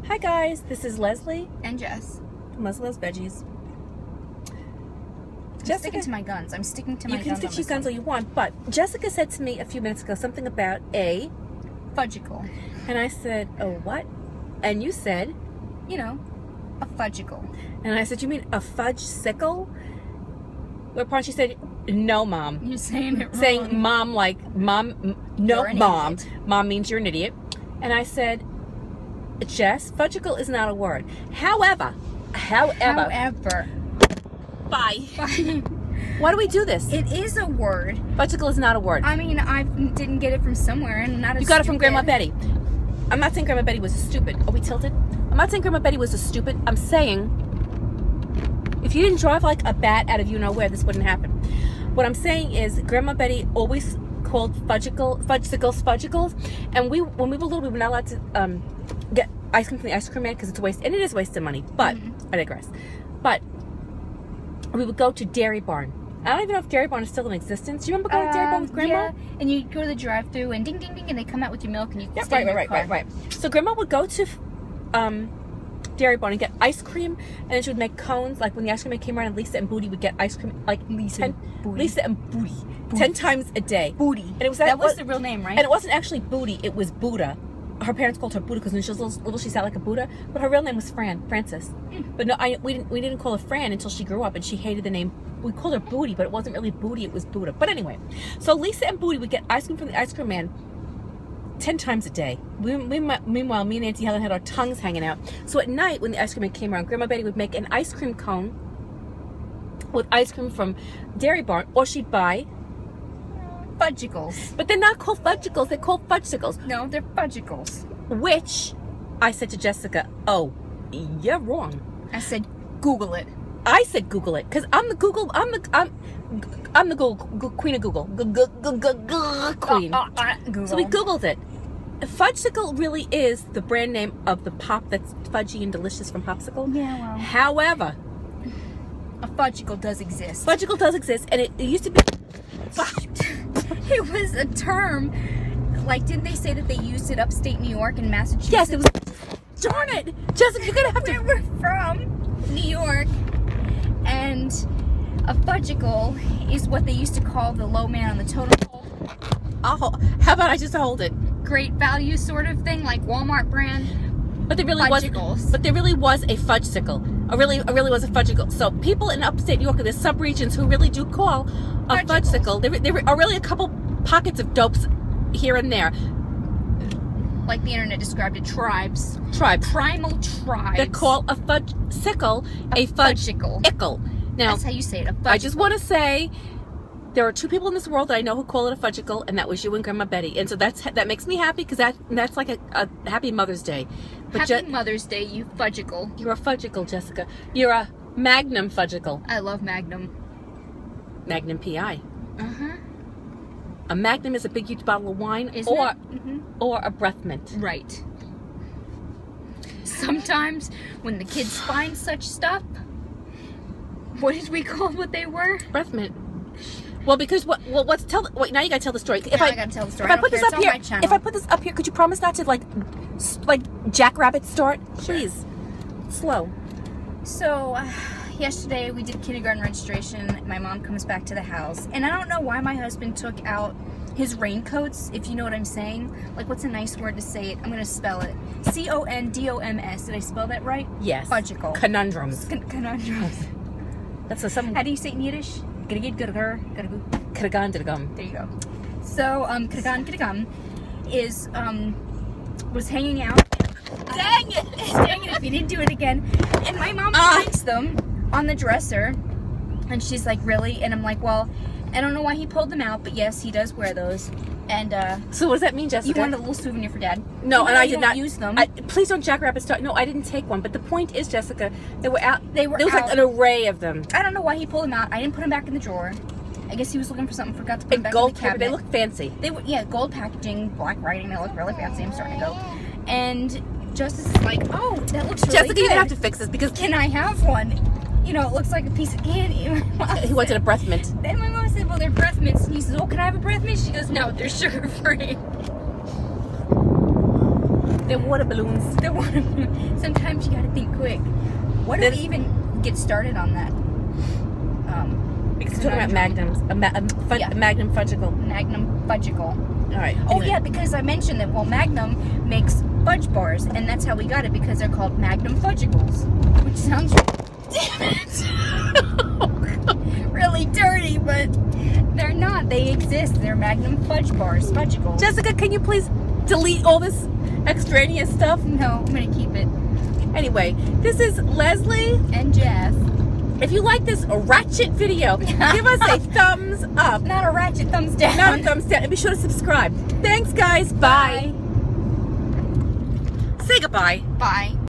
Hi guys, this is Leslie and Jess from Leslie Loves Veggies. I'm sticking to my guns. I'm sticking to my guns. You can stick to your guns all you want, but Jessica said to me a few minutes ago something about a Fudgicle. And I said, oh, what? And you said, you know, a Fudgicle. And I said, you mean a Fudgsicle? Whereupon she said, no, Mom. You're saying it wrong. Saying Mom like, Mom, no, Mom. Idiot. Mom means you're an idiot. And I said, Jess, Fudgicle is not a word. However. Bye. Why do we do this? It is a word. Fudgicle is not a word. I mean, I didn't get it from somewhere, and not. You got it from Grandma Betty. I'm not saying Grandma Betty was a stupid. Are we tilted? I'm not saying Grandma Betty was a stupid. I'm saying if you didn't drive like a bat out of you know where, this wouldn't happen. What I'm saying is Grandma Betty always called Fudgicles, and when we were little, we were not allowed to get ice cream from the ice cream man because it's a waste, and it is a waste of money. But I digress. But we would go to Dairy Barn. I don't even know if Dairy Barn is still in existence. Do you remember going to Dairy Barn with Grandma? Yeah, and you go to the drive-thru and ding, ding, ding, and they come out with your milk and you stay in your car. Right. So Grandma would go to Dairy Barn and get ice cream, and then she would make cones. Like when the ice cream man came around, and Lisa and Booty would get ice cream. Like Lisa and Booty 10 times a day. Booty. And it was that was the real name, right? And it wasn't actually Booty. It was Buddha. Her parents called her Buddha because when she was little, she sat like a Buddha. But her real name was Frances. But no, we didn't call her Fran until she grew up, and she hated the name. We called her Booty, but it wasn't really Booty. It was Buddha. But anyway, so Lisa and Booty would get ice cream from the ice cream man 10 times a day. Meanwhile, me and Auntie Helen had our tongues hanging out. So at night, when the ice cream man came around, Grandma Betty would make an ice cream cone with ice cream from Dairy Barn, or she'd buy Fudgicles. But they're not called Fudgicles, they're called Fudgsicles. No, they're Fudgicles. Which I said to Jessica, oh, you're wrong. I said, Google it. I said Google it, because I'm the Google queen of Google. Queen. Google. So we Googled it. Fudgsicle really is the brand name of the pop that's fudgy and delicious from Popsicle. Yeah, well. However, a Fudgicle does exist. Fudgicle does exist, and it used to be... It was a term, like, didn't they say that they used it upstate New York and Massachusetts? Yes, it was. Darn it, Jessica, you're gonna have to. We're from New York, and a Fudgicle is what they used to call the low man on the totem pole. How about I just hold it? Great value sort of thing, like Walmart brand. But there really was. But there really was a Fudgsicle. Really was a Fudgicle. So people in upstate New York, there's sub-regions who really do call a Fudgsicle. There are really a couple pockets of dopes here and there. Like the internet described it, tribes. Primal tribes. They call a Fudgsicle a Fudgicle. Now, that's how you say it, a Fudgicle. I just want to say, there are two people in this world that I know who call it a Fudgicle, and that was you and Grandma Betty. And so that makes me happy, because that's like a happy Mother's Day. But happy Mother's Day, you Fudgicle. You're a Fudgicle, Jessica. You're a Magnum Fudgicle. I love Magnum. Magnum P.I. Uh-huh. A Magnum is a big, huge bottle of wine, or a breath mint. Right. Sometimes, when the kids find such stuff, what did we call what they were? Breath mint. Well, because wait, now you gotta tell the story. I gotta tell the story. If I put this up here, could you promise not to like jackrabbit start? Please. Slow. So, yesterday we did kindergarten registration. My mom comes back to the house, and I don't know why my husband took out his raincoats, if you know what I'm saying. Like, what's a nice word to say it? I'm gonna spell it. Condoms. Did I spell that right? Yes. Fudgicle. Conundrums. Conundrums. That's some. How do you say it in Yiddish? There you go. So, Kiragan is, was hanging out. Dang it if you didn't do it again. And my mom finds them on the dresser. And she's like, really? And I'm like, well, I don't know why he pulled them out, but yes, he does wear those. And, so what does that mean, Jessica? You wanted a little souvenir for Dad. No, and I did not use them. Please don't jackrabbit start. No, I didn't take one. But the point is, Jessica, there was out. like an array of them. I don't know why he pulled them out. I didn't put them back in the drawer. I guess he was looking for something, forgot to put them back in the cabinet. They look fancy. They were, yeah, gold packaging, black writing. They look really fancy. I'm starting to go. And Justice is like, oh, that looks really Jessica, good. you're gonna have to fix this, because can I have one? You know, it looks like a piece of candy. He wanted a breath mint. Then my mom said, well, they're breath mints. And he says, oh, can I have a breath mint? She goes, no, they're sugar free. They're water balloons. Sometimes you gotta think quick. What do we even get started on that? Because we're talking about magnums. Magnum Fudgicle. Magnum Fudgicle. All right. Oh yeah, because I mentioned that. Well, Magnum makes fudge bars, and that's how we got it, because they're called Magnum Fudgicles, which sounds damn it, really dirty, but they're not. They exist. They're Magnum fudge bars, Fudgicles. Jessica, can you please delete all this extraneous stuff? No, I'm gonna keep it. Anyway, this is Leslie And Jeff. If you like this ratchet video, give us a thumbs up. Not a ratchet, thumbs down. Not a thumbs down. And be sure to subscribe. Thanks, guys. Bye. Say goodbye. Bye.